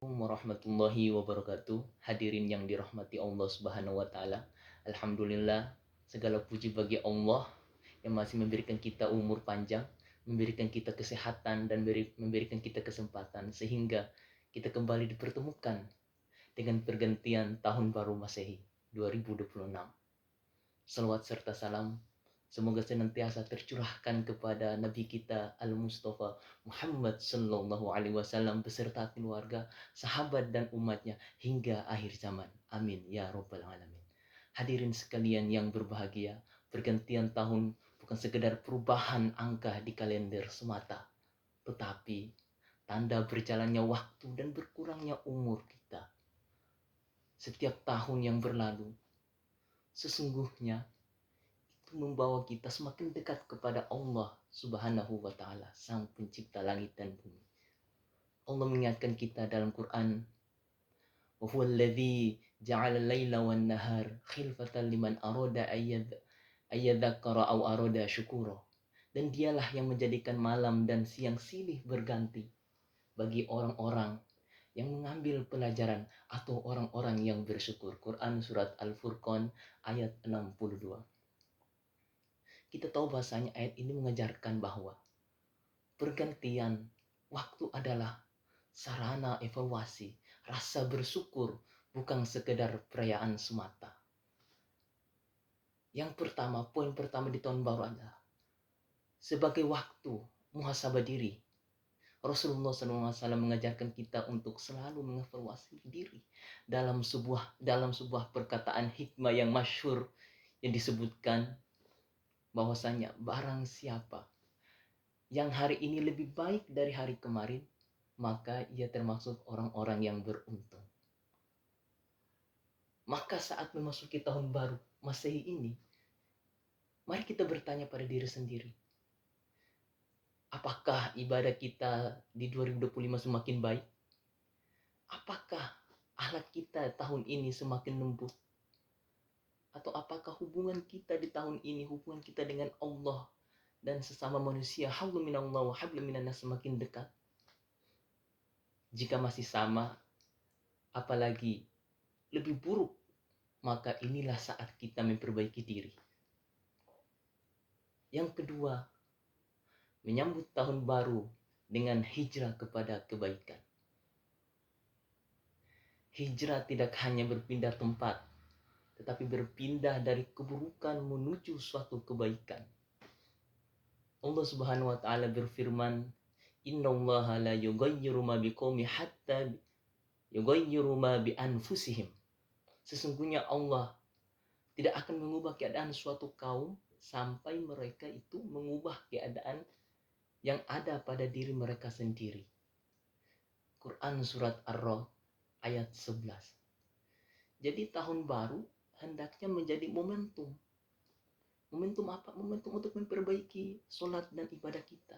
Assalamualaikum warahmatullahi wabarakatuh. Hadirin yang dirahmati Allah Subhanahu wa taala. Alhamdulillah, segala puji bagi Allah yang masih memberikan kita umur panjang, memberikan kita kesehatan dan memberikan kita kesempatan sehingga kita kembali dipertemukan dengan pergantian tahun baru Masehi 2026. Salawat serta salam semoga senantiasa tercurahkan kepada Nabi kita Al-Mustafa Muhammad Sallallahu Alaihi Wasallam beserta keluarga, sahabat dan umatnya hingga akhir zaman. Amin ya Rabbal Alamin. Hadirin sekalian yang berbahagia, pergantian tahun bukan sekedar perubahan angka di kalender semata, tetapi tanda berjalannya waktu dan berkurangnya umur kita. Setiap tahun yang berlalu, sesungguhnya itu membawa kita semakin dekat kepada Allah Subhanahu wa taala, Sang Pencipta langit dan bumi. Allah mengingatkan kita dalam Quran, "Wa huwallazi ja'ala al-laila wan-nahar khilfatan liman arada ayyadzakkara aw arada syukura." Dan dialah yang menjadikan malam dan siang silih berganti bagi orang-orang yang mengambil pelajaran atau orang-orang yang bersyukur. Quran surat Al-Furqan ayat 62. Kita tahu bahasanya ayat ini mengajarkan bahwa pergantian waktu adalah sarana evaluasi, rasa bersyukur, bukan sekedar perayaan semata. Yang pertama, poin pertama di tahun baru adalah sebagai waktu muhasabah diri. Rasulullah SAW mengajarkan kita untuk selalu mengevaluasi diri dalam sebuah perkataan hikmah yang masyhur yang disebutkan bahwasanya barang siapa yang hari ini lebih baik dari hari kemarin, maka ia termasuk orang-orang yang beruntung. Maka saat memasuki tahun baru Masehi ini, mari kita bertanya pada diri sendiri. Apakah ibadah kita di 2025 semakin baik? Apakah akhlak kita tahun ini semakin lembut? Atau apakah hubungan kita di tahun ini, hubungan kita dengan Allah dan sesama manusia, hablum minallah wa hablum minannas, semakin dekat? Jika masih sama, apalagi lebih buruk, maka inilah saat kita memperbaiki diri. Yang kedua, menyambut tahun baru dengan hijrah kepada kebaikan. Hijrah tidak hanya berpindah tempat, tetapi berpindah dari keburukan menuju suatu kebaikan. Allah Subhanahu wa taala berfirman, "Innallaha la yughayyiru ma biqaumin hatta yughayyiru ma bi anfusihim." Sesungguhnya Allah tidak akan mengubah keadaan suatu kaum sampai mereka itu mengubah keadaan yang ada pada diri mereka sendiri. Quran surat Ar-Ra'd ayat 11. Jadi tahun baru hendaknya menjadi momentum. Momentum apa? Momentum untuk memperbaiki sholat dan ibadah kita.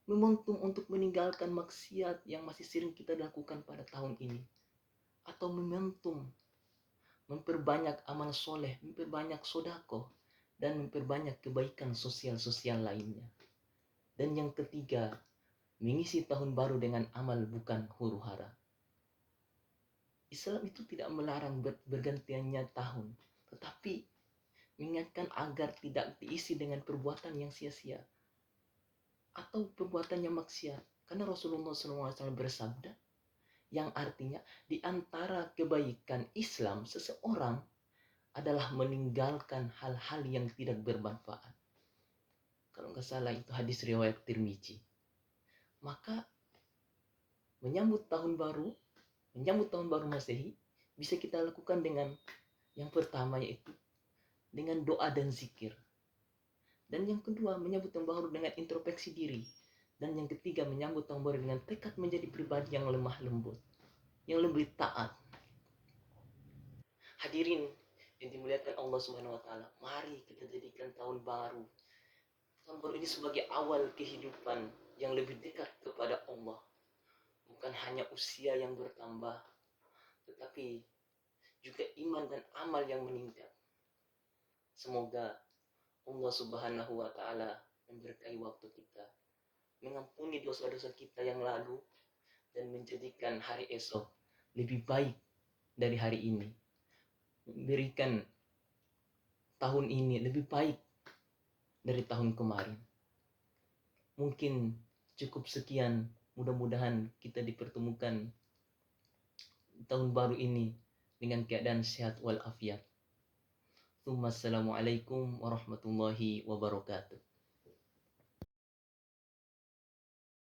Momentum untuk meninggalkan maksiat yang masih sering kita lakukan pada tahun ini. Atau momentum memperbanyak amal soleh, memperbanyak sodako, dan memperbanyak kebaikan sosial-sosial lainnya. Dan yang ketiga, mengisi tahun baru dengan amal bukan huru-hara. Islam itu tidak melarang bergantiannya tahun, tetapi mengingatkan agar tidak diisi dengan perbuatan yang sia-sia atau perbuatan yang maksiat. Karena Rasulullah SAW bersabda, yang artinya di antara kebaikan Islam seseorang adalah meninggalkan hal-hal yang tidak bermanfaat. Kalau nggak salah itu hadis riwayat Tirmizi. Maka menyambut tahun baru Masehi bisa kita lakukan dengan yang pertama, yaitu dengan doa dan zikir. Dan yang kedua, menyambut tahun baru dengan introspeksi diri. Dan yang ketiga, menyambut tahun baru dengan tekad menjadi pribadi yang lemah lembut, yang lebih taat. Hadirin yang dimuliakan Allah Subhanahu wa taala, mari kita jadikan tahun baru ini sebagai awal kehidupan yang lebih dekat kepada Allah. Bukan hanya usia yang bertambah, tetapi juga iman dan amal yang meningkat. Semoga Allah Subhanahu wa taala memberkahi waktu kita, mengampuni dosa-dosa kita yang lalu, dan menjadikan hari esok lebih baik dari hari ini. Memberikan tahun ini lebih baik dari tahun kemarin. Mungkin cukup sekian. Mudah-mudahan kita dipertemukan tahun baru ini dengan keadaan sehat walafiat. Assalamualaikum warahmatullahi wabarakatuh.